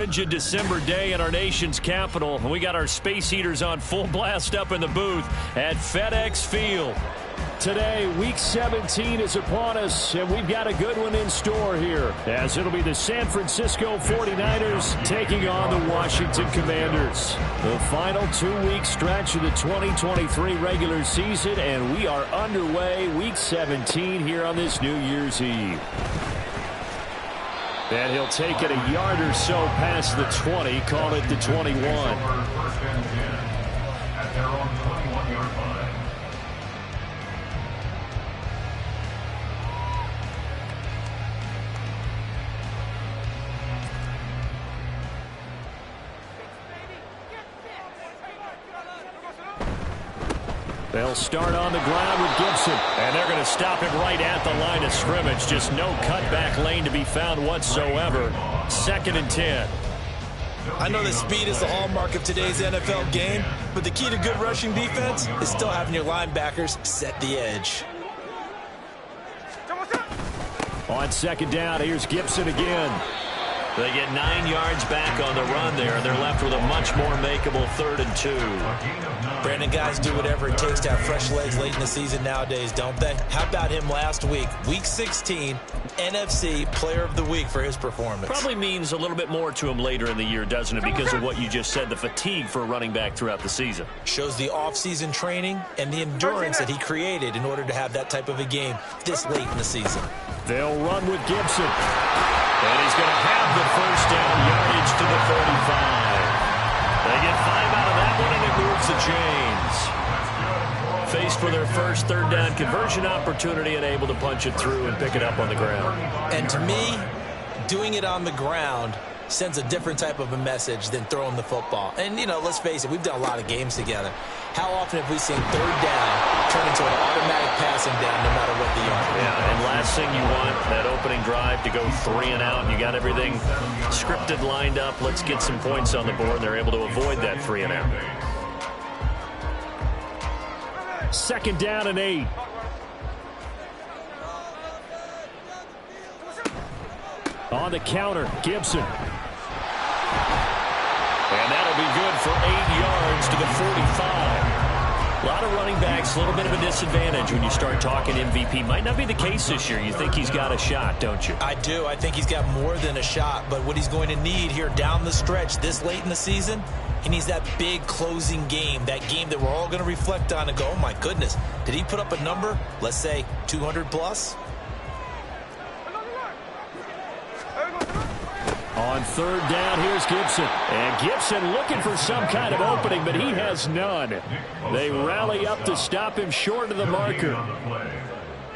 December day in our nation's capital, and we got our space heaters on full blast up in the booth at FedEx Field. Today, Week 17 is upon us, and we've got a good one in store here, as it'll be the San Francisco 49ers taking on the Washington Commanders. The final 2-week stretch of the 2023 regular season, and we are underway Week 17 here on this New Year's Eve. And he'll take it a yard or so past the 20, call it the 21. First and 10 at their own 21-yard line. They'll start on the ground with Gibson, and they're going to stop him right at the line of scrimmage. Just no cutback lane to be found whatsoever. 2nd and 10. I know that speed is the hallmark of today's NFL game, but the key to good rushing defense is still having your linebackers set the edge. On 2nd down, here's Gibson again. They get 9 yards back on the run there, and they're left with a much more makeable 3rd and 2. Brandon, guys do whatever it takes to have fresh legs late in the season nowadays, don't they? How about him last week? Week 16, NFC Player of the Week for his performance. Probably means a little bit more to him later in the year, doesn't it, because of what you just said, the fatigue for a running back throughout the season. Shows the offseason training and the endurance that he created in order to have that type of a game this late in the season. They'll run with Gibson. And he's going to have the first down yardage to the 35. They get 5 out of that one, and it moves the chains. Faced for their first 3rd down conversion opportunity and able to punch it through and pick it up on the ground. And to me, doing it on the ground sends a different type of a message than throwing the football. And, you know, let's face it, we've done a lot of games together. How often have we seen 3rd down turn into an automatic passing down no matter what the yard? Yeah, and last thing you want, that opening drive to go 3 and out. You got everything scripted, lined up. Let's get some points on the board. They're able to avoid that 3 and out. 2nd down and 8. On the counter, Gibson. And that'll be good for 8 yards to the 45. A lot of running backs, a little bit of a disadvantage when you start talking MVP. Might not be the case this year. You think he's got a shot, don't you? I do. I think he's got more than a shot. But what he's going to need here down the stretch this late in the season, he needs that big closing game, that game that we're all going to reflect on and go, oh, my goodness, did he put up a number, let's say 200 plus? On 3rd down, here's Gibson. And Gibson looking for some kind of opening, but he has none. They rally up to stop him short of the marker.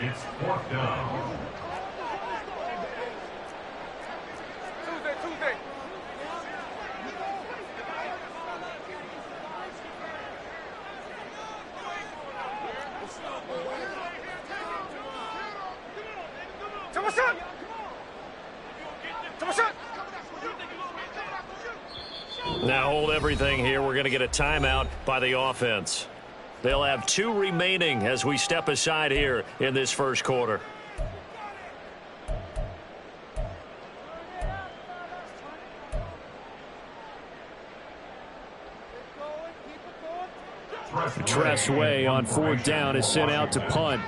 It's 4th down. Now hold everything here. We're going to get a timeout by the offense. They'll have 2 remaining as we step aside here in this first quarter. Tressway on 4th down is sent out to punt.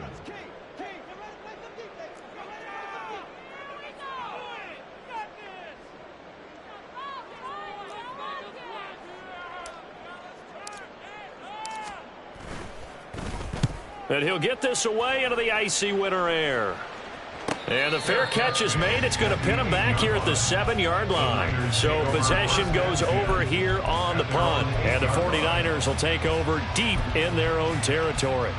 And he'll get this away into the icy winter air. And the fair catch is made. It's going to pin him back here at the 7-yard line. So possession goes over here on the punt. And the 49ers will take over deep in their own territory.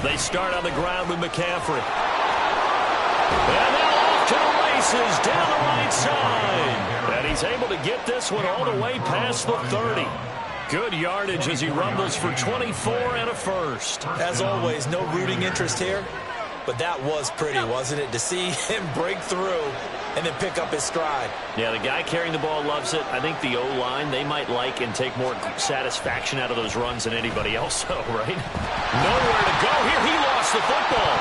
They start on the ground with McCaffrey. And now off to the races down the right side. And he's able to get this one all the way past the 30. Good yardage as he rumbles for 24 and a first. As always, no rooting interest here, but that was pretty, wasn't it? To see him break through and then pick up his stride. Yeah, the guy carrying the ball loves it. I think the O-line, they might like and take more satisfaction out of those runs than anybody else, though, right? Nowhere to go here. He lost the football.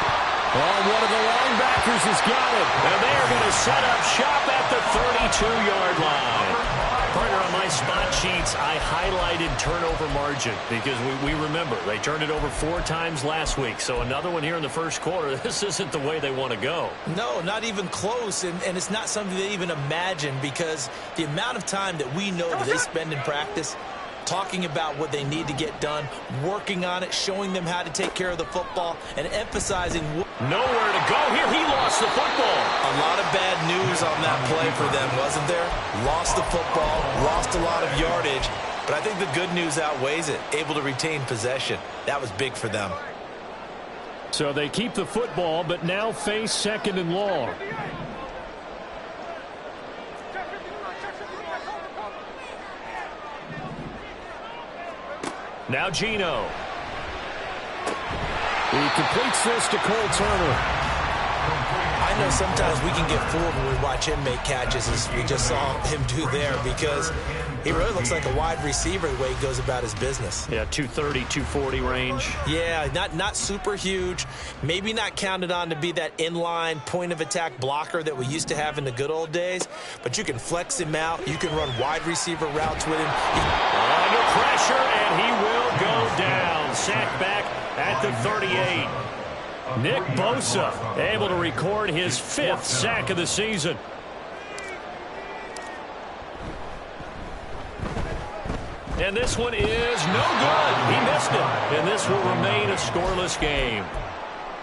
Oh, one of the linebackers has got it. And they're going to set up shop at the 32-yard line. Partner, on my spot sheets, I highlighted turnover margin because we remember they turned it over 4 times last week. So another one here in the first quarter. This isn't the way they want to go. No, not even close. And it's not something they even imagine, because the amount of time that we know that they spend in practice talking about what they need to get done, working on it, showing them how to take care of the football, and emphasizing nowhere to go here. He lost the football. A lot of bad news on that play for them, wasn't there? Lost the football, lost a lot of yardage, but I think the good news outweighs it. Able to retain possession. That was big for them. So they keep the football, but now face 2nd and long. Now Gino. He completes this to Cole Turner. I know sometimes we can get fooled when we watch him make catches, as we just saw him do there, because he really looks like a wide receiver the way he goes about his business. Yeah, 230, 240 range. Yeah, not super huge. Maybe not counted on to be that inline point-of-attack blocker that we used to have in the good old days, but you can flex him out. You can run wide receiver routes with him. Under pressure, and he will go down. Sacked back at the 38. Nick Bosa able to record his 5th sack of the season. And this one is no good. He missed it. And this will remain a scoreless game.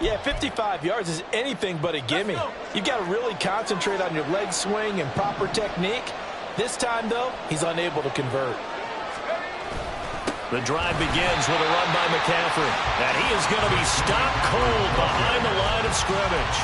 Yeah, 55 yards is anything but a gimme. You've got to really concentrate on your leg swing and proper technique. This time, though, he's unable to convert. The drive begins with a run by McCaffrey. And he is going to be stopped cold behind the line of scrimmage.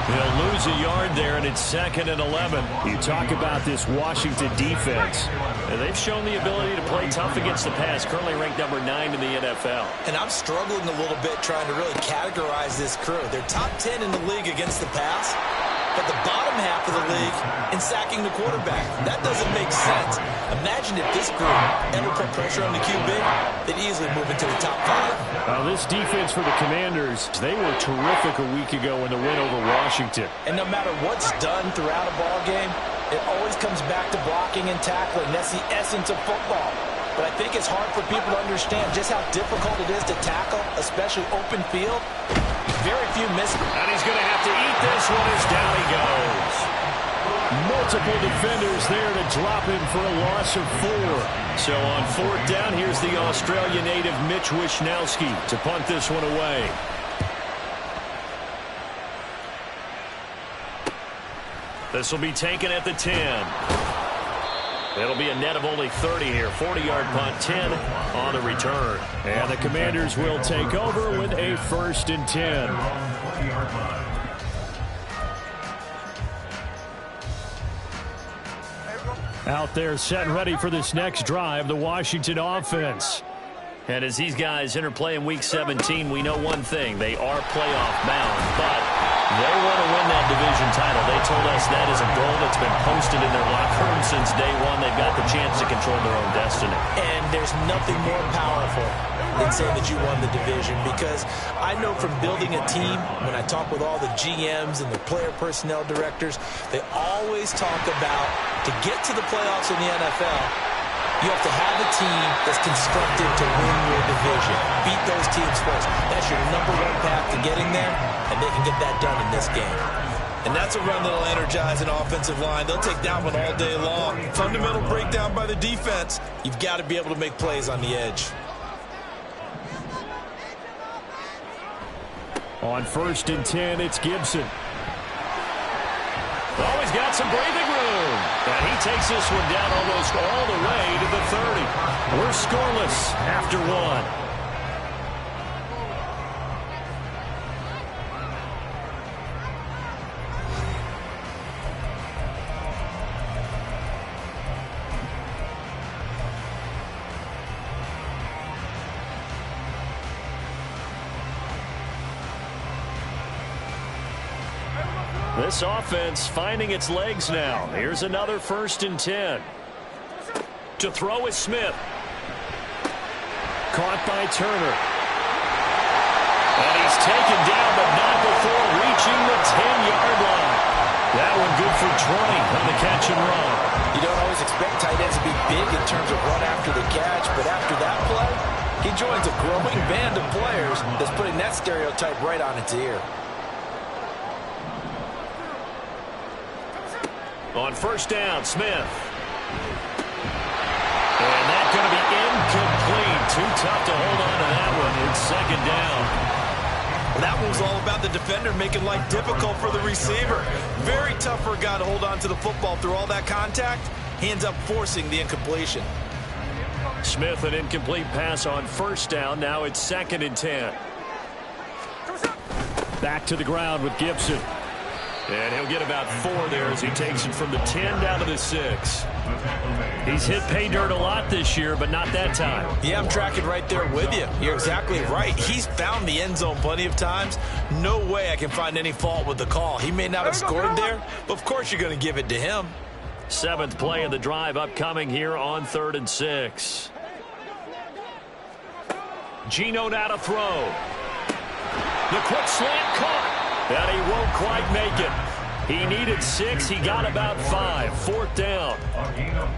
He'll lose a yard there, and it's 2nd and 11. You talk about this Washington defense. And they've shown the ability to play tough against the pass, currently ranked number 9 in the NFL. And I'm struggling a little bit trying to really categorize this crew. They're top 10 in the league against the pass, but the bottom half of the league in sacking the quarterback. That doesn't make sense. Imagine if this group ever put pressure on the QB, they'd easily move into the top 5. This defense for the Commanders, they were terrific a week ago in the win over Washington. And no matter what's done throughout a ball game, it always comes back to blocking and tackling. That's the essence of football. But I think it's hard for people to understand just how difficult it is to tackle, especially open field. Very few miss. And he's going to have to eat this one as down he goes. Multiple defenders there to drop him for a loss of 4. So on 4th down, here's the Australia native Mitch Wishnowsky to punt this one away. This will be taken at the 10. It'll be a net of only 30 here. 40-yard punt, 10 on the return. And the Commanders will take over with a 1st and 10. Out there set and ready for this next drive, the Washington offense. And as these guys interplay in Week 17, we know one thing. They are playoff bound, but they want to win that division title. They told us that is a goal that's been posted in their locker room since day one. They've got the chance to control their own destiny. And there's nothing more powerful than saying that you won the division, because I know from building a team, when I talk with all the GMs and the player personnel directors, they always talk about, to get to the playoffs in the NFL, you have to have a team that's constructed to win your division. Beat those teams first. That's your #1 path to getting there, and they can get that done in this game. And that's a run that'll energize an offensive line. They'll take that one all day long. Fundamental breakdown by the defense. You've got to be able to make plays on the edge. On 1st and 10, it's Gibson. Oh, he's got some breathing room. And he takes this one down almost all the way to the 30. We're scoreless after 1. This offense finding its legs now. Here's another 1st and 10. To throw is Smith. Caught by Turner. And he's taken down, but not before reaching the 10-yard line. That one good for 20 on the catch and run. You don't always expect tight ends to be big in terms of run after the catch, but after that play, he joins a growing band of players that's putting that stereotype right on its ear. On 1st down, Smith. And that's going to be incomplete. Too tough to hold on to that one. It's 2nd down. Well, that one was all about the defender making life difficult for the receiver. Very tough for a guy to hold on to the football through all that contact. He ends up forcing the incompletion. Smith, an incomplete pass on 1st down. Now it's 2nd and 10. Back to the ground with Gibson. And he'll get about 4 there as he takes it from the 10 down to the 6. He's hit pay dirt a lot this year, but not that time. Yeah, I'm tracking right there with you. You're exactly right. He's found the end zone plenty of times. No way I can find any fault with the call. He may not have scored there, but of course you're going to give it to him. 7th play of the drive upcoming here on 3rd and 6. Geno now to throw. The quick slant caught. And he won't quite make it. He needed 6. He got about 5. 4th down.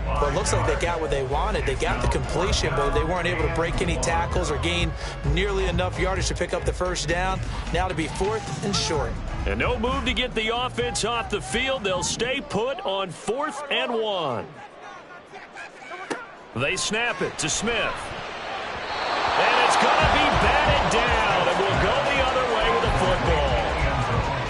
Well, it looks like they got what they wanted. They got the completion, but they weren't able to break any tackles or gain nearly enough yardage to pick up the 1st down. Now to be 4th and short. And no move to get the offense off the field. They'll stay put on 4th and 1. They snap it to Smith. And it's going to be batted down. And we'll go the other way with the football.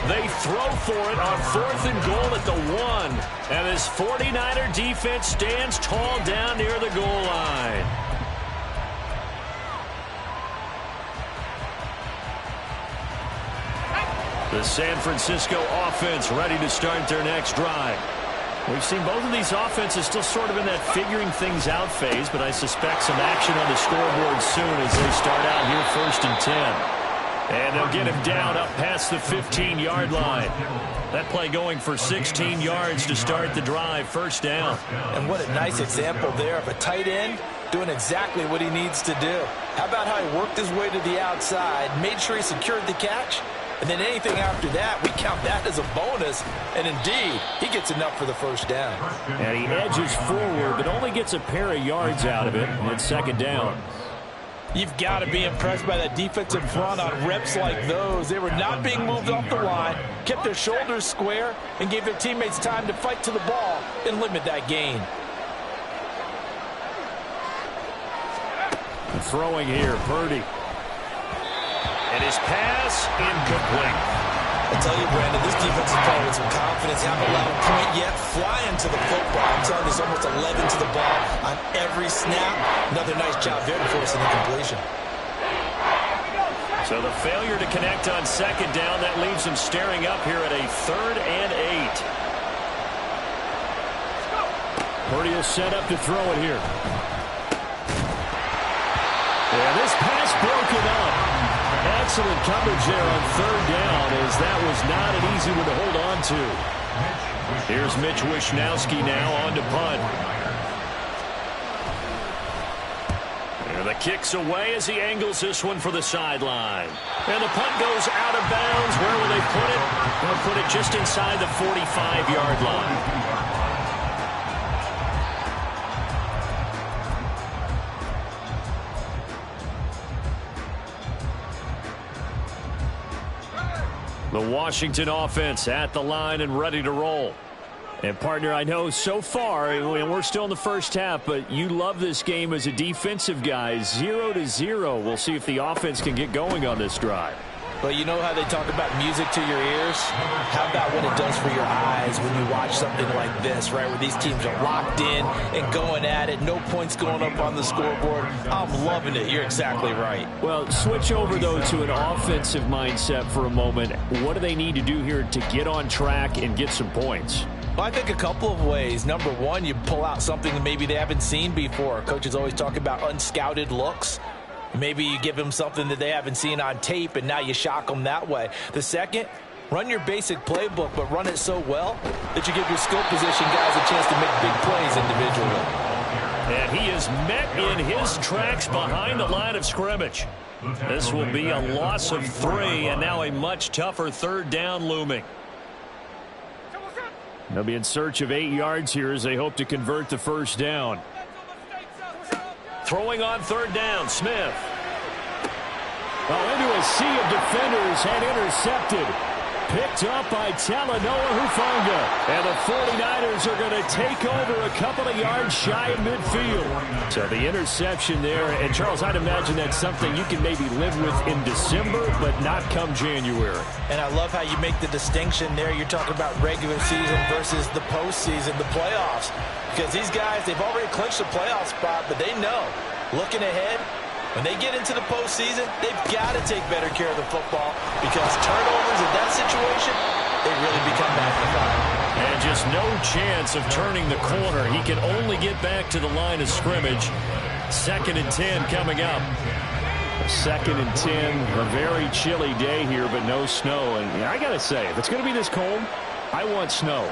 They throw for it on 4th and goal at the 1. And this 49er defense stands tall down near the goal line. The San Francisco offense ready to start their next drive. We've seen both of these offenses still sort of in that figuring things out phase, but I suspect some action on the scoreboard soon as they start out here 1st and 10. And they'll get him down up past the 15-yard line. That play going for 16 yards to start the drive. 1st down. And what a nice example there of a tight end doing exactly what he needs to do. How about how he worked his way to the outside, made sure he secured the catch, and then anything after that, we count that as a bonus. And indeed, he gets enough for the 1st down. And he edges forward, but only gets a pair of yards out of it. And it's 2nd down. You've got to be impressed by that defensive front on reps like those. They were not being moved off the line, kept their shoulders square, and gave their teammates time to fight to the ball and limit that gain. Throwing here, Purdy. And his pass incomplete. I tell you, Brandon, this defense is playing with some confidence. Haven't allowed a point yet. Flying to the football. I'm telling you, there's almost 11 to the ball on every snap. Another nice job there to force an incompletion. So the failure to connect on 2nd down, that leaves him staring up here at a 3rd and 8. Purdy will set up to throw it here. And this pass broken up. Excellent coverage there on 3rd down, as that was not an easy one to hold on to. Here's Mitch Wishnowsky now on to punt. And the kick's away as he angles this one for the sideline. And the punt goes out of bounds. Where will they put it? They'll put it just inside the 45-yard line. The Washington offense at the line and ready to roll. And, partner, I know so far, and we're still in the 1st half, but you love this game as a defensive guy. 0-0. We'll see if the offense can get going on this drive. But you know how they talk about music to your ears? How about what it does for your eyes when you watch something like this, right, where these teams are locked in and going at it, no points going up on the scoreboard? I'm loving it. You're exactly right. Well, switch over, though, to an offensive mindset for a moment. What do they need to do here to get on track and get some points? Well, I think a couple of ways. Number one, you pull out something that maybe they haven't seen before. Coaches always talk about unscouted looks. Maybe you give them something that they haven't seen on tape, and now you shock them that way. The second, Run your basic playbook, but run it so well that you give your skill position guys a chance to make big plays individually. And he is met in his tracks behind the line of scrimmage. This will be a loss of 3, and now a much tougher third down looming. They'll be in search of 8 yards here as they hope to convert the first down. Throwing on third down, Smith. Well, into a sea of defenders and intercepted. Picked up by Talanoa Hufanga. And the 49ers are going to take over a couple of yards shy of midfield. So the interception there. And, Charles, I'd imagine that's something you can maybe live with in December, but not come January. And I love how you make the distinction there. You're talking about regular season versus the postseason, the playoffs. Because these guys, they've already clinched a playoff spot, but they know, looking ahead, when they get into the postseason, they've got to take better care of the football because turnovers in that situation, they really become magnified. And just no chance of turning the corner. He can only get back to the line of scrimmage. 2nd and 10 coming up. 2nd and 10, a very chilly day here, but no snow. And I got to say, if it's going to be this cold, I want snow.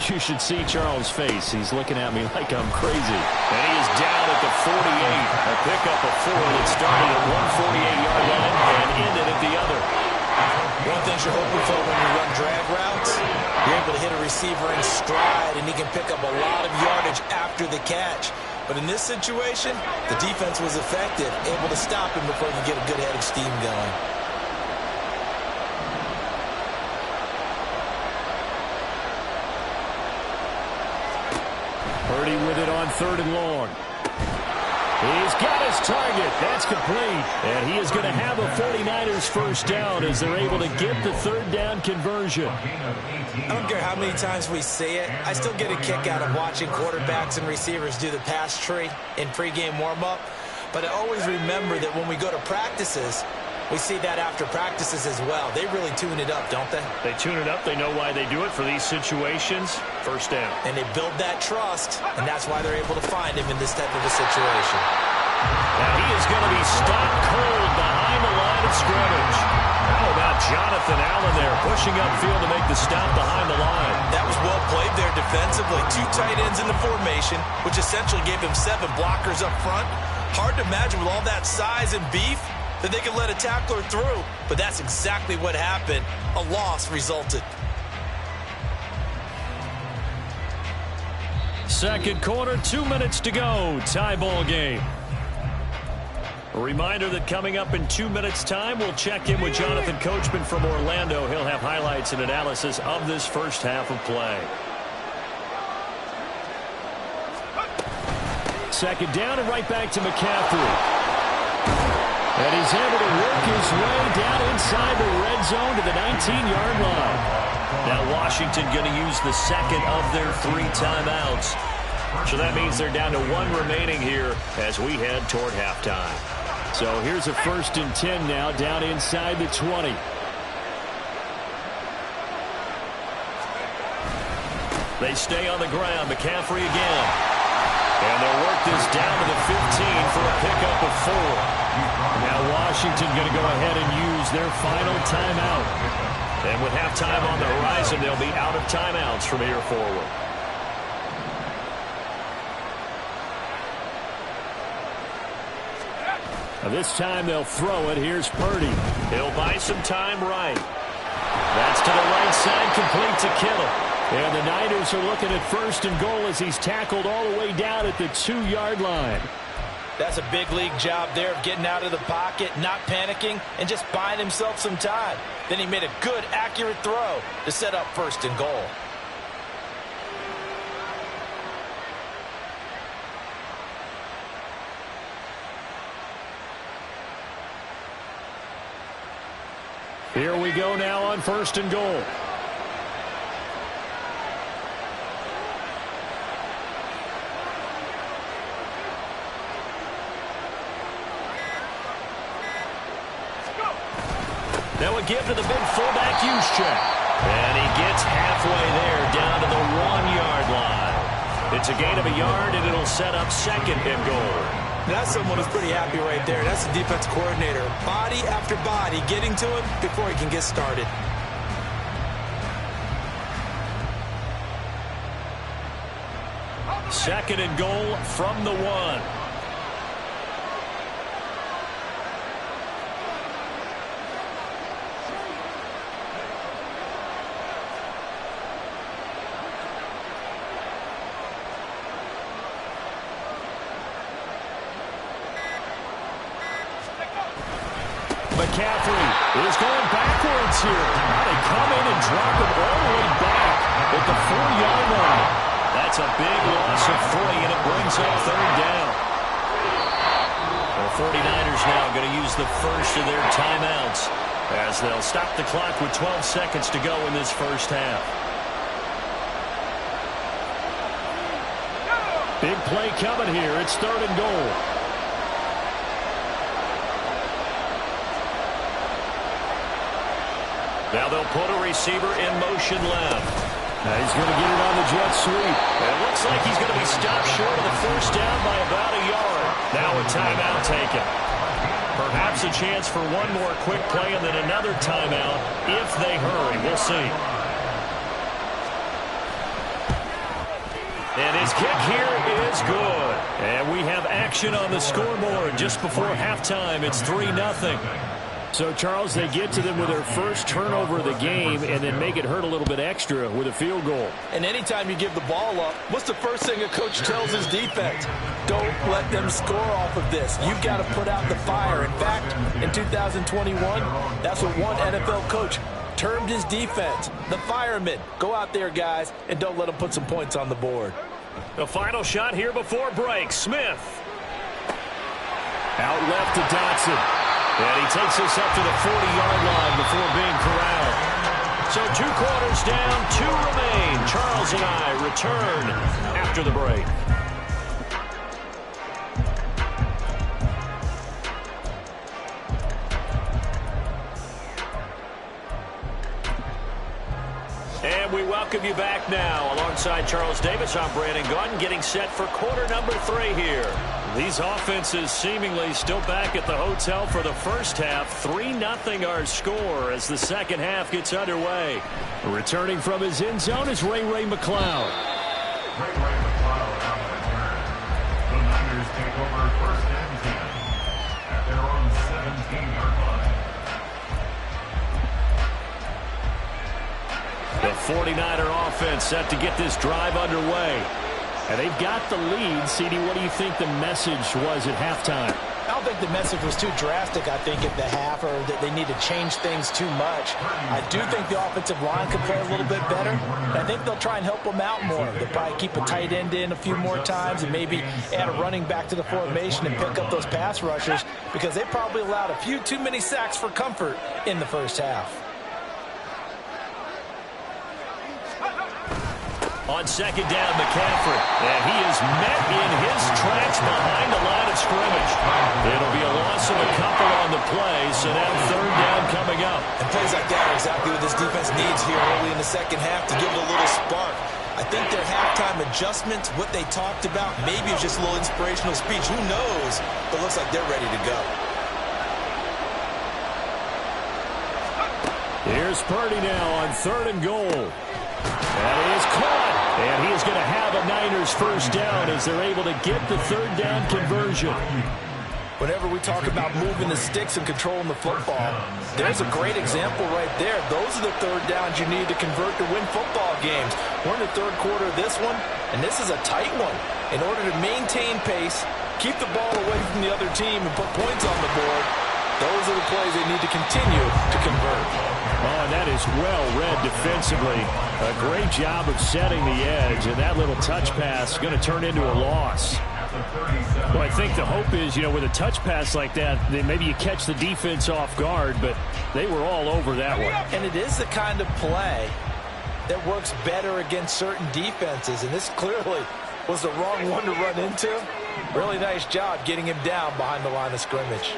You should see Charles' face. He's looking at me like I'm crazy. And he is down at the 48. A pickup of 4 that started at 148-yard line and ended at the other. One thing you're hoping for when you run drag routes, you're able to hit a receiver in stride, and he can pick up a lot of yardage after the catch. But in this situation, the defense was effective, able to stop him before he could get a good head of steam going. Purdy with it on 3rd and long. He's got his target. That's complete. And he is going to have a 49ers first down as they're able to get the third down conversion. I don't care how many times we say it. I still get a kick out of watching quarterbacks and receivers do the pass tree in pregame warm-up. But I always remember that when we go to practices, we see that after practices as well. They really tune it up, don't they? They tune it up. They know why they do it for these situations. First down. And they build that trust, and that's why they're able to find him in this type of a situation. Now he is going to be stopped cold behind the line of scrimmage. How about Jonathan Allen there pushing upfield to make the stop behind the line? That was well played there defensively. 2 tight ends in the formation, which essentially gave them 7 blockers up front. Hard to imagine with all that size and beef that they could let a tackler through, but that's exactly what happened. A loss resulted. Second quarter, 2 minutes to go. Tie ball game. A reminder that coming up in 2 minutes' time, we'll check in with Jonathan Coachman from Orlando. He'll have highlights and analysis of this first half of play. Second down and right back to McCaffrey. And he's able to work his way down inside the red zone to the 19-yard line. Now Washington going to use the second of their 3 timeouts. So that means they're down to 1 remaining here as we head toward halftime. So here's a 1st and 10 now down inside the 20. They stay on the ground. McCaffrey again. And they'll work this down to the 15 for a pickup of 4. Now Washington going to go ahead and use their final timeout. And with halftime on the horizon, they'll be out of timeouts from here forward. Now this time they'll throw it. Here's Purdy. He'll buy some time right. That's to the right side, complete to Kittle. And the Niners are looking at 1st and goal as he's tackled all the way down at the 2-yard line. That's a big league job there of getting out of the pocket, not panicking, and just buying himself some time. Then he made a good, accurate throw to set up 1st and goal. Here we go now on 1st and goal. Now a give to the big fullback Juszczyk. And he gets halfway there down to the 1-yard line. It's a gain of a yard, and it'll set up 2nd and goal. That's someone who's pretty happy right there. That's the defense coordinator. Body after body getting to him before he can get started. 2nd and goal from the 1. McCaffrey is going backwards here. They come in and drop him all the way back at the 4-yard line. That's a big loss of 3, and it brings up 3rd down. The 49ers now going to use the first of their timeouts as they'll stop the clock with 12 seconds to go in this first half. Big play coming here. It's 3rd and goal. Now they'll put a receiver in motion left. Now he's going to get it on the jet sweep. And it looks like he's going to be stopped short of the first down by about a yard. Now a timeout taken. Perhaps a chance for one more quick play and then another timeout if they hurry. We'll see. And his kick here is good. And we have action on the scoreboard just before halftime. It's 3-0. So, Charles, they get to them with their first turnover of the game and then make it hurt a little bit extra with a field goal. And anytime you give the ball up, what's the first thing a coach tells his defense? Don't let them score off of this. You've got to put out the fire. In fact, in 2021, that's what one NFL coach termed his defense, the firemen. Go out there, guys, and don't let them put some points on the board. The final shot here before break. Smith. Out left to Dotson. And he takes us up to the 40-yard line before being corralled. So 2 quarters down, 2 remain. Charles and I return after the break. And we welcome you back now. Alongside Charles Davis, I'm Brandon Gaudin, getting set for quarter number 3 here. These offenses seemingly still back at the hotel for the first half. 3-0 our score as the second half gets underway. Returning from his end zone is Ray McCloud. Ray McCloud out of return. The Niners take over 1st and 10 at their own 17-yard line. The 49er offense set to get this drive underway. And they've got the lead. CD, what do you think the message was at halftime? I don't think the message was too drastic, I think, at the half, or that they need to change things too much. I do think the offensive line could play a little bit better. I think they'll try and help them out more. They'll probably keep a tight end in a few more times and maybe add a running back to the formation and pick up those pass rushers because they probably allowed a few too many sacks for comfort in the first half. On 2nd down, McCaffrey. And he is met in his tracks behind the line of scrimmage. It'll be a loss of a couple on the play, so now 3rd down coming up. And plays like that are exactly what this defense needs here early in the second half to give it a little spark. I think their halftime adjustments, what they talked about, maybe it's just a little inspirational speech. Who knows? But it looks like they're ready to go. Here's Purdy now on 3rd and goal. That is caught. And he is going to have a Niners first down as they're able to get the 3rd down conversion. Whenever we talk about moving the sticks and controlling the football, there's a great example right there. Those are the 3rd downs you need to convert to win football games. We're in the 3rd quarter of this one, and this is a tight one. In order to maintain pace, keep the ball away from the other team, and put points on the board, those are the plays they need to continue to convert. Oh, and that is well read defensively. A great job of setting the edge, and that little touch pass is going to turn into a loss. Well, I think the hope is, with a touch pass like that, then maybe you catch the defense off guard, but they were all over that one. And it is the kind of play that works better against certain defenses, and this clearly was the wrong one to run into. Really nice job getting him down behind the line of scrimmage.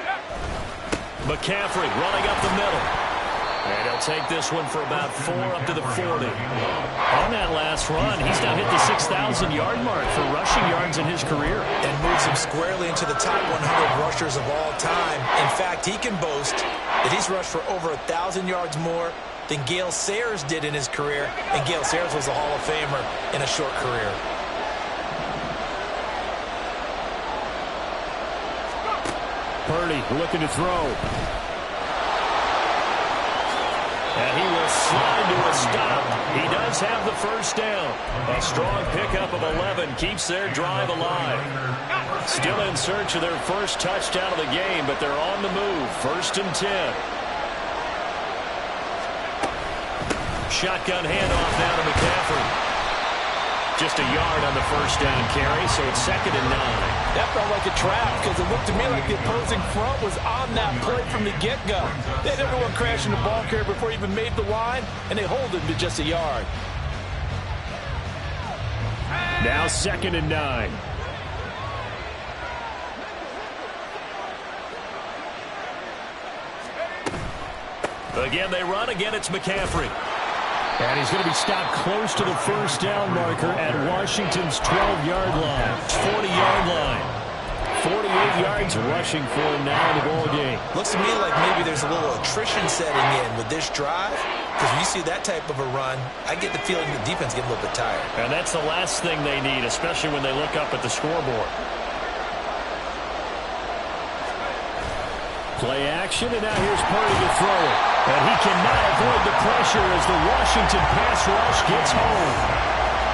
McCaffrey running up the middle. And he'll take this one for about 4 up to the 40. On that last run, he's now hit the 6,000-yard mark for rushing yards in his career. And moves him squarely into the top 100 rushers of all time. In fact, he can boast that he's rushed for over 1,000 yards more than Gale Sayers did in his career. And Gale Sayers was a Hall of Famer in a short career. Purdy looking to throw. And he will slide to a stop. He does have the first down. A strong pickup of 11 keeps their drive alive. Still in search of their first touchdown of the game, but they're on the move. 1st and 10. Shotgun handoff now to McCaffrey. Just a yard on the first down carry, so it's 2nd and 9. That felt like a trap because it looked to me like the opposing front was on that play from the get-go. They had everyone crashing the ball carrier before he even made the line, and they hold him to just a yard. Now 2nd and 9. Again, they run. Again, it's McCaffrey. And he's going to be stopped close to the first down marker at Washington's 12-yard line. 40-yard line. 48 yards rushing for him now in the ball game. Looks to me like maybe there's a little attrition setting in with this drive. Because when you see that type of a run, I get the feeling the defense gets a little bit tired. And that's the last thing they need, especially when they look up at the scoreboard. Play action, and now here's Purdy to throw it. And he cannot avoid the pressure as the Washington pass rush gets home.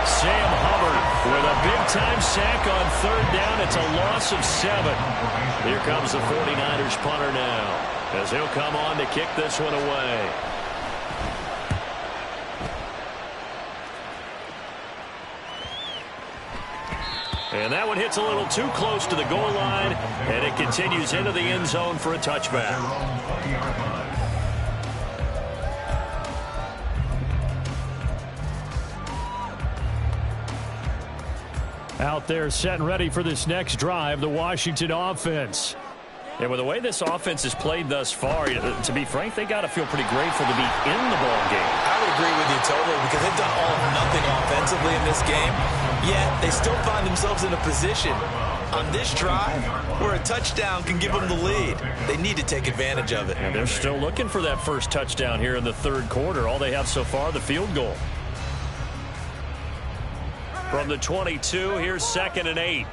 Sam Hubbard with a big-time sack on 3rd down. It's a loss of 7. Here comes the 49ers punter now, as he'll come on to kick this one away. And that one hits a little too close to the goal line, and it continues into the end zone for a touchback. Out there set and ready for this next drive, the Washington offense. And with the way this offense has played thus far, to be frank, they got to feel pretty grateful to be in the ball game. I would agree with you totally because they've done all or nothing offensively in this game, yet they still find themselves in a position on this drive where a touchdown can give them the lead. They need to take advantage of it. And they're still looking for that first touchdown here in the 3rd quarter. All they have so far, the field goal. From the 22, here's 2nd and 8.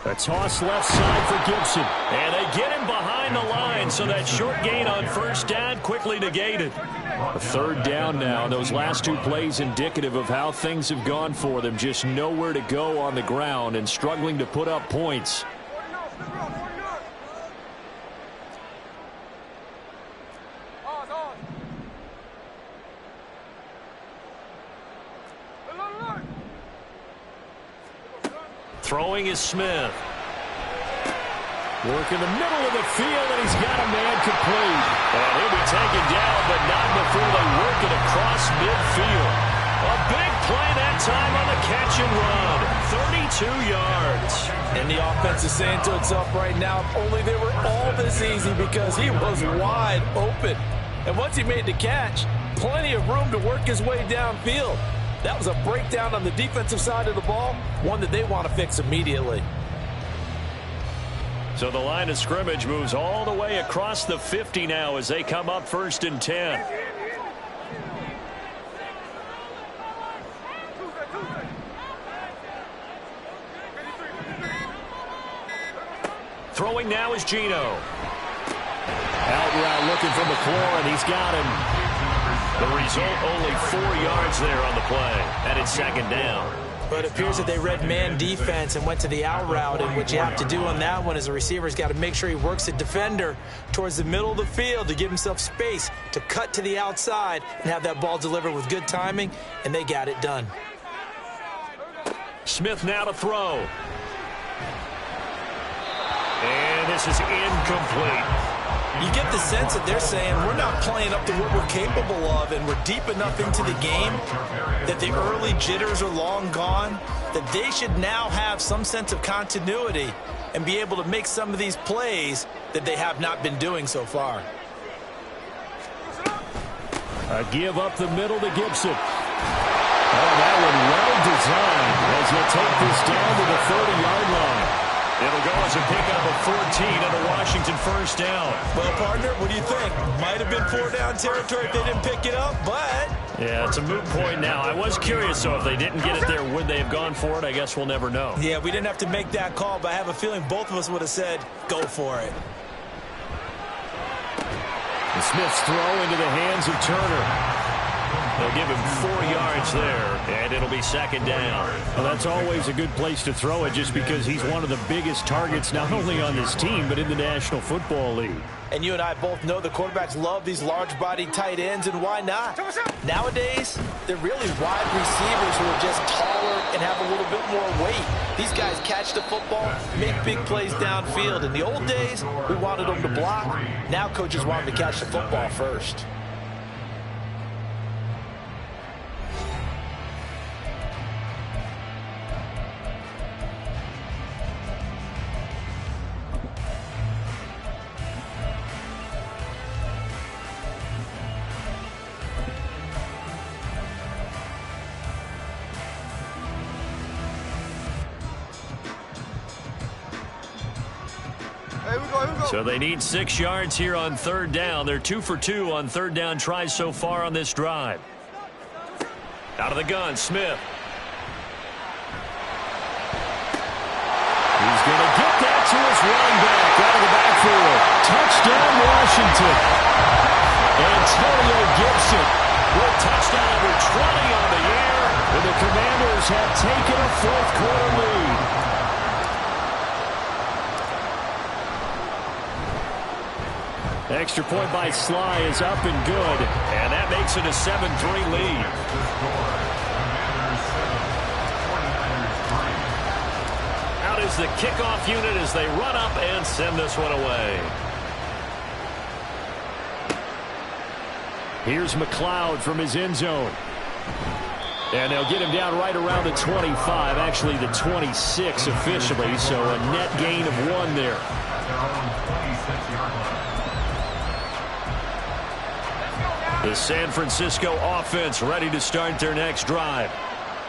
A toss left side for Gibson. And they get him behind the line, so that short gain on 1st down quickly negated. A 3rd down now. Those last 2 plays indicative of how things have gone for them. Just nowhere to go on the ground and struggling to put up points. Throwing is Smith. Work in the middle of the field, and he's got a man complete. And he'll be taken down, but not before they work it across midfield. A big play that time on the catch and run. 32 yards. And the offense is saying to itself right now, if only they were all this easy because he was wide open. And once he made the catch, plenty of room to work his way downfield. That was a breakdown on the defensive side of the ball, one that they want to fix immediately. So the line of scrimmage moves all the way across the 50 now as they come up 1st and 10. Throwing now is Geno. Out route looking for McLaurin. He's got him. The result, only 4 yards there on the play, and it's 2nd down. But it appears that they read man defense and went to the out route, and what you have to do on that one is a receiver's got to make sure he works the defender towards the middle of the field to give himself space to cut to the outside and have that ball delivered with good timing, and they got it done. Smith now to throw. And this is incomplete. You get the sense that they're saying we're not playing up to what we're capable of, and we're deep enough into the game that the early jitters are long gone, that they should now have some sense of continuity and be able to make some of these plays that they have not been doing so far. A give up the middle to Gibson. Oh, that one well designed as he'll take this down to the 30-yard line. It'll go as a pickup of 14 and a Washington first down. Well, partner, what do you think? Might have been 4-down territory if they didn't pick it up, but Yeah, it's a moot point now. I was curious, though, if they didn't get it there, would they have gone for it? I guess we'll never know. Yeah, we didn't have to make that call, but I have a feeling both of us would have said, go for it. The Smith's throw into the hands of Turner. They'll give him 4 yards there, and it'll be second down. Well, that's always a good place to throw it just because he's one of the biggest targets not only on this team but in the National Football League. And you and I both know the quarterbacks love these large-bodied tight ends, and why not? Nowadays, they're really wide receivers who are just taller and have a little bit more weight. These guys catch the football, make big plays downfield. In the old days, we wanted them to block. Now coaches want them to catch the football first. So they need 6 yards here on third down. They're 2 for 2 on third down tries so far on this drive. Out of the gun, Smith. He's going to get that to his running back out of the backfield. Touchdown, Washington. Antonio Gibson with touchdown number 20 on the air. And the Commanders have taken a fourth-quarter lead. Extra point by Sly is up and good. And that makes it a 7-3 lead. Out is the kickoff unit as they run up and send this one away. Here's McLeod from his end zone. And they'll get him down right around the 25, actually the 26 officially, so a net gain of 1 there. The San Francisco offense ready to start their next drive.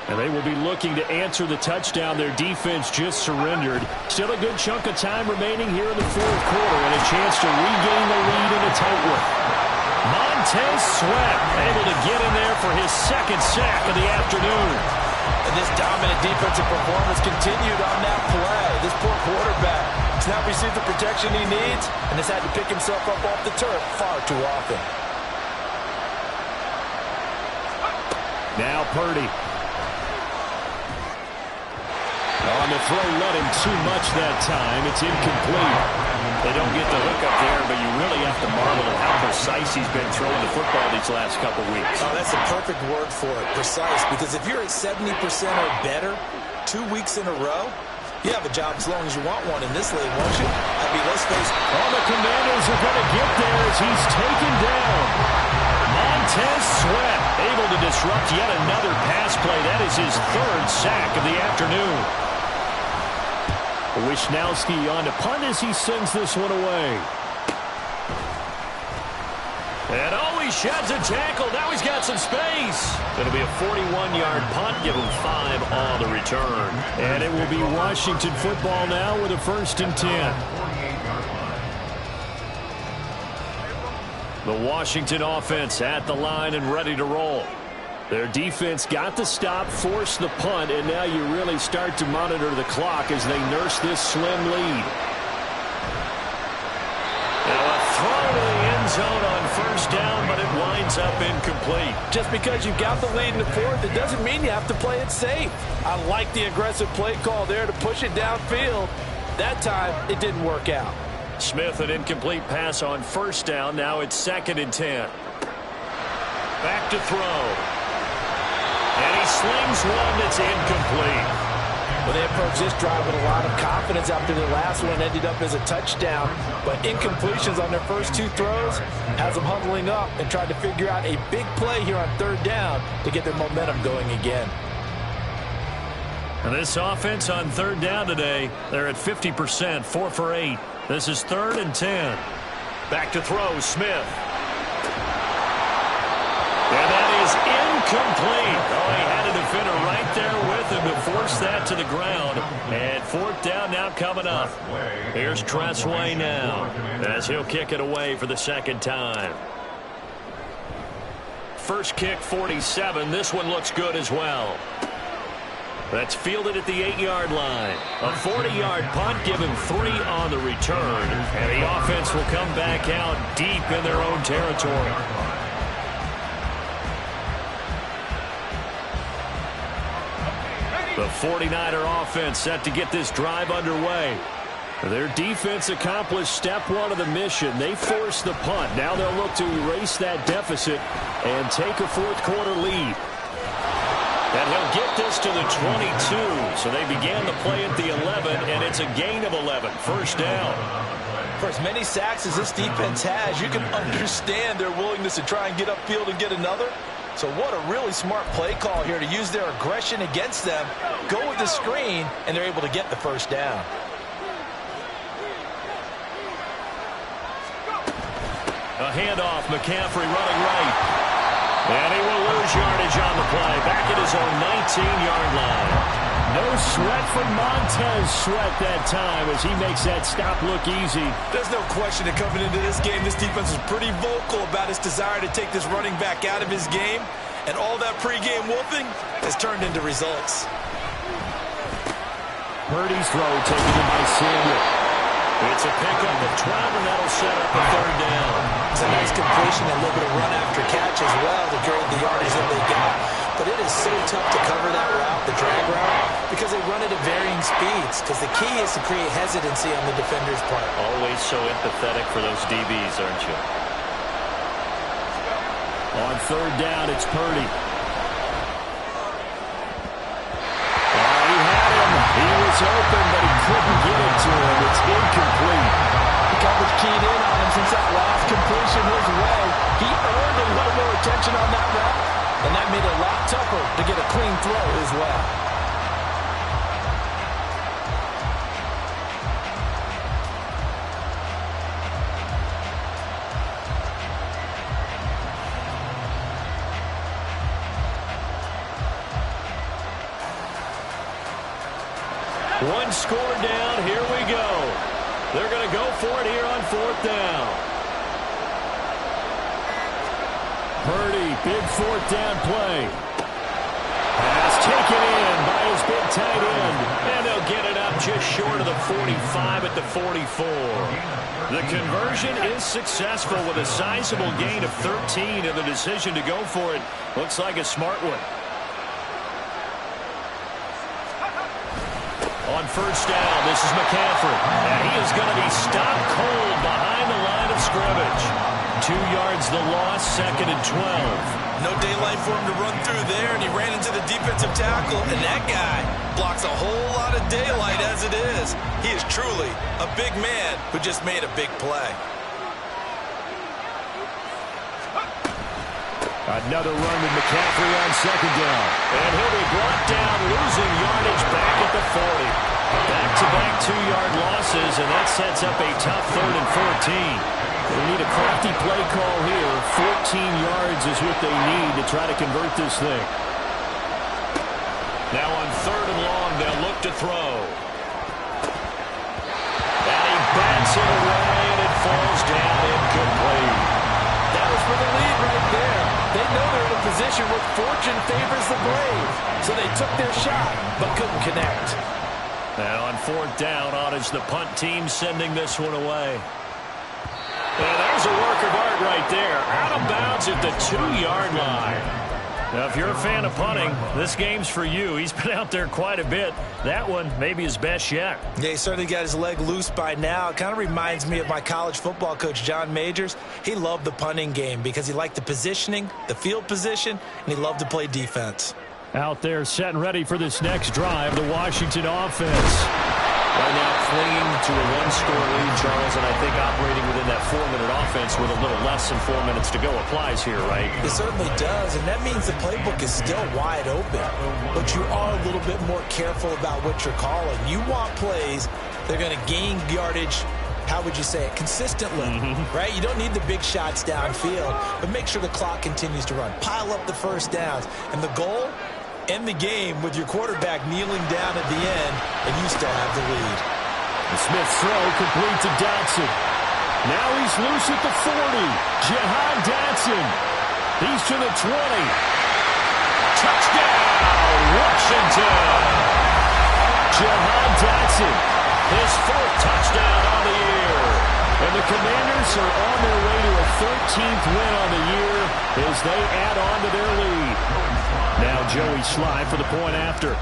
And they will be looking to answer the touchdown their defense just surrendered. Still a good chunk of time remaining here in the fourth quarter and a chance to regain the lead in a tight one. Montez Sweat able to get in there for his second sack of the afternoon. And this dominant defensive performance continued on that play. This poor quarterback has not received the protection he needs and has had to pick himself up off the turf far too often. Now Purdy. On the throw, let him too much that time. It's incomplete. They don't get the hook up there, but you really have to marvel at how precise he's been throwing the football these last couple weeks. Oh, that's the perfect word for it, precise. Because if you're at 70% or better 2 weeks in a row, you have a job as long as you want one in this league, won't you? I mean, let's face it. All the Commanders are going to get there as he's taken down. Montez Sweat able to disrupt yet another pass play. That is his third sack of the afternoon. Wishnowski on to punt as he sends this one away. And he sheds a tackle. Now he's got some space. It'll be a 41-yard punt. Give him 5 on the return. And it will be Washington football now with a 1st and 10. The Washington offense at the line and ready to roll. Their defense got the stop, forced the punt, and now you really start to monitor the clock as they nurse this slim lead. Now a throw to the end zone on first down, but it winds up incomplete. Just because you've got the lead in the fourth, it doesn't mean you have to play it safe. I like the aggressive play call there to push it downfield. That time, it didn't work out. Smith, an incomplete pass on first down. Now it's 2nd and 10. Back to throw. And he slings one that's incomplete. Well, they approached this drive with a lot of confidence after the last one ended up as a touchdown. But incompletions on their first 2 throws has them huddling up and trying to figure out a big play here on 3rd down to get their momentum going again. And this offense on 3rd down today, they're at 50%, 4 for 8. This is 3rd and 10. Back to throw, Smith. And that is incomplete. Oh, he had a defender right there with him to force that to the ground. And 4th down now coming up. Here's Tressway now as he'll kick it away for the 2nd time. first kick 47. This one looks good as well. That's fielded at the 8-yard line. A 40-yard punt, give him 3 on the return. And the offense will come back out deep in their own territory. The 49er offense set to get this drive underway. Their defense accomplished step 1 of the mission. They forced the punt. Now they'll look to erase that deficit and take a fourth-quarter lead. And he'll get this to the 22. So they began the play at the 11, and it's a gain of 11. First down. For as many sacks as this defense has, you can understand their willingness to try and get upfield and get another. So what a really smart play call here to use their aggression against them, go with the screen, and they're able to get the first down. A handoff, McCaffrey running right. And he will lose yardage on the play. Back at his own 19-yard line. No sweat from Montez Sweat that time as he makes that stop look easy. There's no question that coming into this game, this defense was pretty vocal about its desire to take this running back out of his game. And all that pregame whooping has turned into results. Purdy's throw taken in by Samuel. It's a pickup of 12, and that'll set up a third down. It's a nice completion and a little bit of run after catch as well to trade the yardage that they got. But it is so tough to cover that route, the drag route, because they run it at varying speeds. Because the key is to create hesitancy on the defender's part. Always so empathetic for those DBs, aren't you? On third down, it's Purdy. He was open, but he couldn't get it to him. It's incomplete. The coverage keyed in on him since that last completion his way. He earned a little more attention on that route, and that made it a lot tougher to get a clean throw as well. One score down. Here we go. They're going to go for it here on fourth down. Purdy, big fourth down play. Pass taken in by his big tight end. And they'll get it up just short of the 45 at the 44. The conversion is successful with a sizable gain of 13, and the decision to go for it looks like a smart one. On first down, this is McCaffrey. And he is going to be stopped cold behind the line of scrimmage. 2 yards the loss, second and 12. No daylight for him to run through there, and he ran into the defensive tackle, and that guy blocks a whole lot of daylight as it is. He is truly a big man who just made a big play. Another run with McCaffrey on second down. And he'll be brought down, losing yardage back at the 40. Back-to-back 2-yard losses, and that sets up a tough third and 14. They need a crafty play call here. 14 yards is what they need to try to convert this thing. Now on third and long, they'll look to throw. And he bats it away, and it falls down incomplete. That was for the lead right there. They know they're in a position where fortune favors the brave. So they took their shot, but couldn't connect. Now on fourth down, on is the punt team sending this one away. And there's a work of art right there. Out of bounds at the 2-yard line. Now, if you're a fan of punting, this game's for you. He's been out there quite a bit. That one, maybe his best yet. Yeah, he certainly got his leg loose by now. It kind of reminds me of my college football coach, John Majors. He loved the punting game because he liked the positioning, the field position, and he loved to play defense. Out there set and ready for this next drive, the Washington offense. Right now clinging to a one-score lead, Charles, and I think operating within that 4-minute offense with a little less than 4 minutes to go applies here, right? It certainly does, and that means the playbook is still wide open. But you are a little bit more careful about what you're calling. You want plays that are going to gain yardage, how would you say it, consistently, right? You don't need the big shots downfield, but make sure the clock continues to run. Pile up the first downs, and the goal, end the game with your quarterback kneeling down at the end, and you still have the lead. The Smith throw complete to Dotson. Now he's loose at the 40. Jahan Dotson. He's to the 20. Touchdown, Washington. Jahan Dotson, his 4th touchdown on the year. And the Commanders are on their way to a 13th win on the year as they add on to their lead. Now Joey Slye for the point after.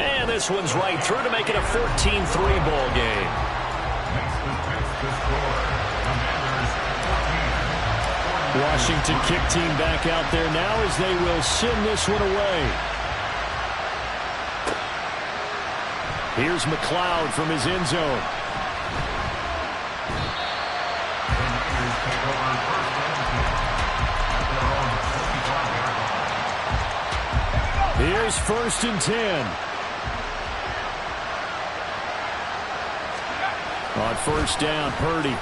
And this one's right through to make it a 14-3 ball game. Washington kick team back out there now as they will send this one away. Here's McLeod from his end zone. Here's 1st and 10. On 1st down, Purdy.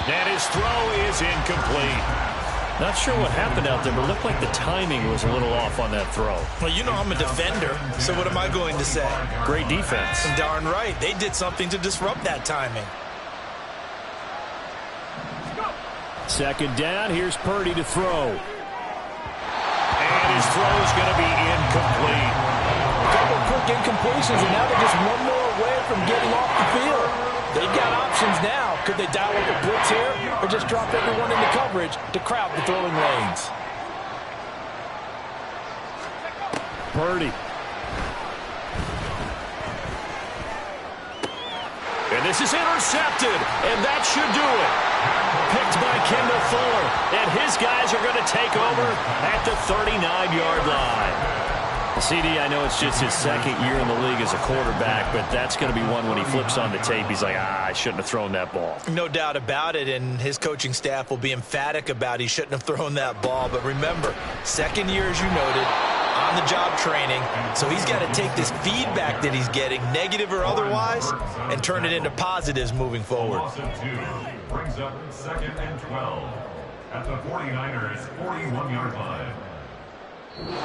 And his throw is incomplete. Not sure what happened out there, but it looked like the timing was a little off on that throw. Well, you know I'm a defender, so what am I going to say? Great defense. Darn right. They did something to disrupt that timing. 2nd down, here's Purdy to throw. And his throw is going to be incomplete. A couple of quick incompletions, and now they're just one more away from getting off the field. They've got options now. Could they dial up a blitz here or just drop everyone into coverage to crowd the throwing lanes? Purdy. And this is intercepted, and that should do it. Picked by Kendall Fuller, and his guys are going to take over at the 39-yard line. CD, I know it's just his 2nd year in the league as a quarterback, but that's going to be one when he flips on the tape, he's like, I shouldn't have thrown that ball. No doubt about it, and his coaching staff will be emphatic about he shouldn't have thrown that ball. But remember, 2nd year, as you noted, on-the-job training, so he's got to take this feedback that he's getting, negative or otherwise, and turn it into positives moving forward. Brings up 2nd and 12 at the 49ers 41-yard line.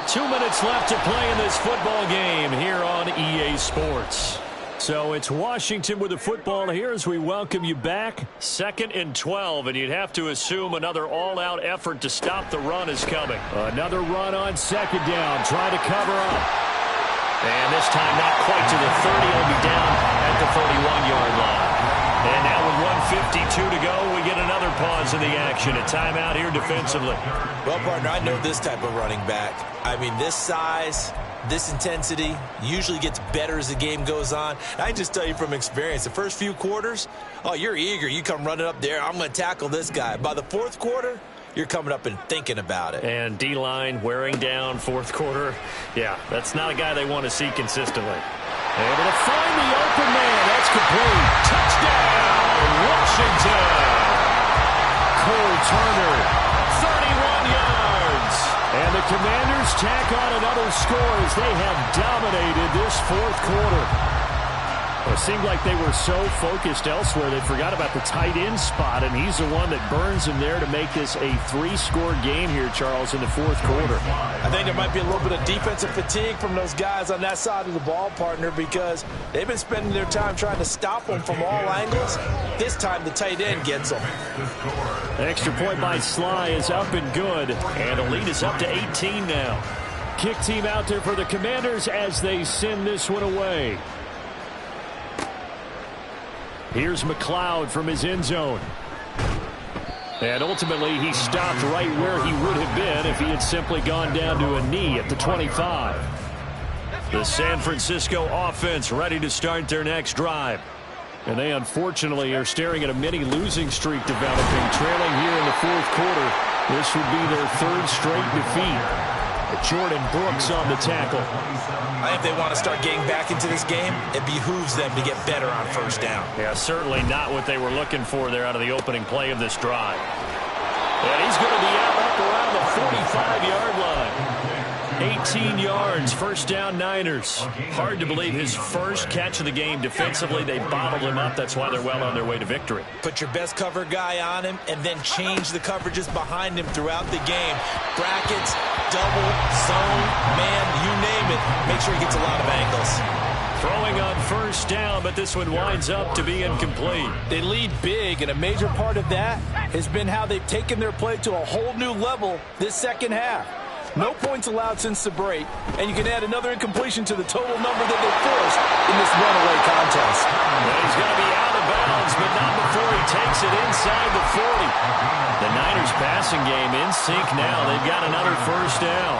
2 minutes left to play in this football game here on EA Sports. So it's Washington with the football here as we welcome you back. 2nd and 12, and you'd have to assume another all-out effort to stop the run is coming. Another run on 2nd down, try to cover up. And this time not quite to the 30, it'll be down at the 31-yard line. And now with 1:52 to go, we get another pause in the action. A timeout here defensively. Well, partner, I know this type of running back. I mean, this size, this intensity usually gets better as the game goes on. I can just tell you from experience, the first few quarters, oh, you're eager. You come running up there, I'm going to tackle this guy. By the 4th quarter, you're coming up and thinking about it. And D-line wearing down 4th quarter. Yeah, that's not a guy they want to see consistently. Able to find the open man. That's complete. Touchdown, Washington. Cole Turner, 31 yards. And the Commanders tack on another score as they have dominated this 4th quarter. Well, it seemed like they were so focused elsewhere they forgot about the tight end spot, and he's the one that burns him there to make this a 3-score game here, Charles, in the 4th quarter. I think there might be a little bit of defensive fatigue from those guys on that side of the ball, partner, because they've been spending their time trying to stop them from all angles. This time the tight end gets them. Extra point by Slye is up and good, and the lead is up to 18 now. Kick team out there for the Commanders as they send this one away. Here's McLeod from his end zone. And ultimately, he stopped right where he would have been if he had simply gone down to a knee at the 25. The San Francisco offense ready to start their next drive. And they unfortunately are staring at a mini losing streak developing, trailing here in the 4th quarter. This would be their 3rd straight defeat. Jordan Brooks on the tackle. I think if they want to start getting back into this game, it behooves them to get better on 1st down. Yeah, certainly not what they were looking for there out of the opening play of this drive. And he's going to be out up around the 45-yard line. 18 yards, 1st down Niners. Hard to believe his first catch of the game defensively. They bottled him up. That's why they're well on their way to victory. Put your best cover guy on him and then change the coverages behind him throughout the game. Brackets, double, zone, man, you name it. Make sure he gets a lot of angles. Throwing on first down, but this one winds up to be incomplete. They lead big, and a major part of that has been how they've taken their play to a whole new level this second half. No points allowed since the break, and you can add another incompletion to the total number that they forced in this runaway contest. Well, he's going to be out of bounds, but not before he takes it inside the 40. The Niners passing game in sync now. They've got another first down.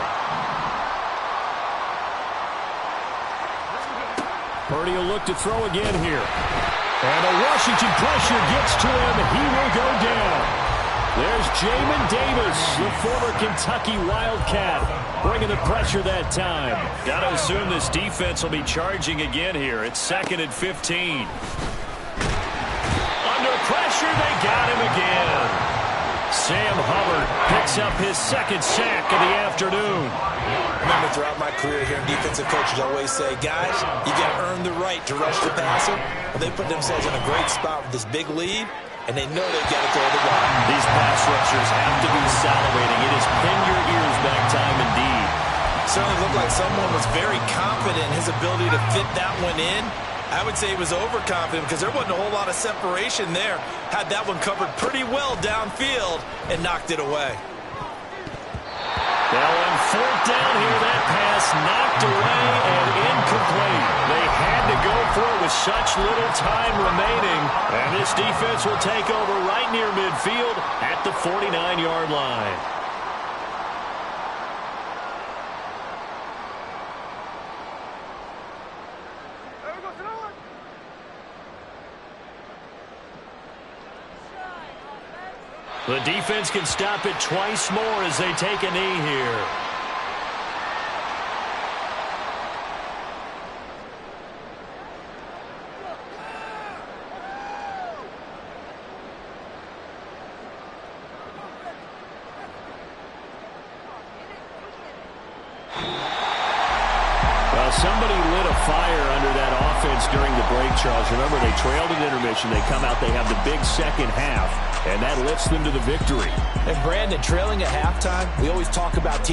Purdy will look to throw again here. And a Washington pressure gets to him. He will go down. There's Jamin Davis, the former Kentucky Wildcat, bringing the pressure that time. Got to assume this defense will be charging again here. It's 2nd and 15. Under pressure, they got him again. Sam Hubbard picks up his 2nd sack of the afternoon. I remember throughout my career here, defensive coaches always say, guys, you got to earn the right to rush the passer. Well, they put themselves in a great spot with this big lead, and they know they've got to throw the ball. These pass rushers have to be salivating. It is pin your ears back time indeed. Certainly looked like someone was very confident in his ability to fit that one in. I would say he was overconfident because there wasn't a whole lot of separation there. Had that one covered pretty well downfield and knocked it away. Now on 4th down here, that pass knocked away and incomplete. They had to go for it with such little time remaining. And this defense will take over right near midfield at the 49-yard line. The defense can stop it twice more as they take a knee here. Well, somebody lit a fire under that offense during the break, Charles. Remember, they trailed at intermission. They come out, they have the big second half, and that lifts them to the victory. And Brandon, trailing at halftime, we always talk about teams